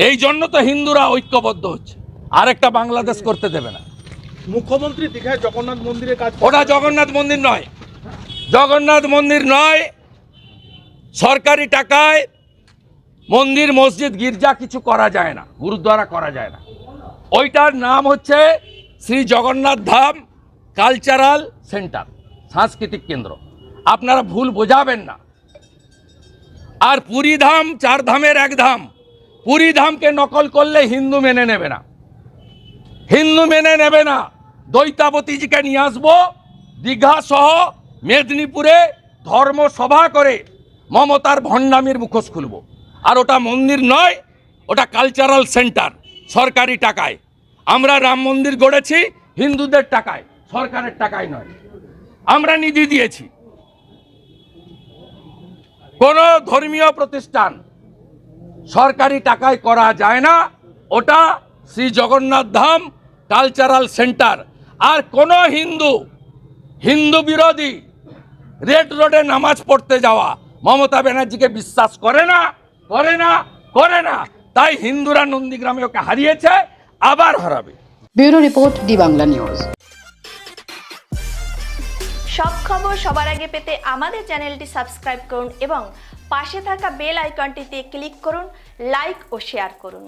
এই জন্য তো হিন্দুরা ঐক্যবদ্ধ হচ্ছে, আরেকটা বাংলাদেশ করতে দেবে না। মুখ্যমন্ত্রী দীঘায় জগন্নাথ মন্দিরে কাজ ওটা জগন্নাথ মন্দির নয়, জগন্নাথ মন্দির নয়। সরকারি টাকায় মন্দির মসজিদ গির্জা কিছু করা যায় না, গুরুদ্বারা করা যায় না। ওইটার নাম হচ্ছে শ্রী জগন্নাথ ধাম কালচারাল সেন্টার, সাংস্কৃতিক কেন্দ্র। আপনারা ভুল বোঝাবেন না। আর পুরী ধাম 4 ধামের এক ধাম, পুরী ধামকে নকল করলে হিন্দু মেনে নেবে না, হিন্দু মেনে নেবে না। দৈতাবতীজিকে নিয়ে আসবো, দীঘা সহ মেদিনীপুরে ধর্মসভা করে মমতার ভণ্ডামির মুখোশ খুলব। আর ওটা মন্দির নয়, ওটা কালচারাল সেন্টার, সরকারি টাকায়। আমরা রাম মন্দির গড়েছি হিন্দুদের টাকায়, সরকারের টাকায় নয়। আমরা নিধি দিয়েছি। কোনো ধর্মীয় প্রতিষ্ঠান সরকারি টাকায় করা যায় না, ওটা শ্রী জগন্নাথ ধাম কালচারাল সেন্টার। আর কোনো হিন্দু বিরোধী রেড রোডে নামাজ পড়তে যাওয়া মমতা ব্যানার্জিকে বিশ্বাস করে না, করে না, করে না। তাই হিন্দুরা নন্দীগ্রামে ওকে হারিয়েছে, আবার হারাবে। Bureau report, D Bangla news. সব খবর সবার আগে পেতে আমাদের চ্যানেলটি সাবস্ক্রাইব করুন এবং পাশে থাকা বেল আইকনটিতে ক্লিক করুন, লাইক ও শেয়ার করুন।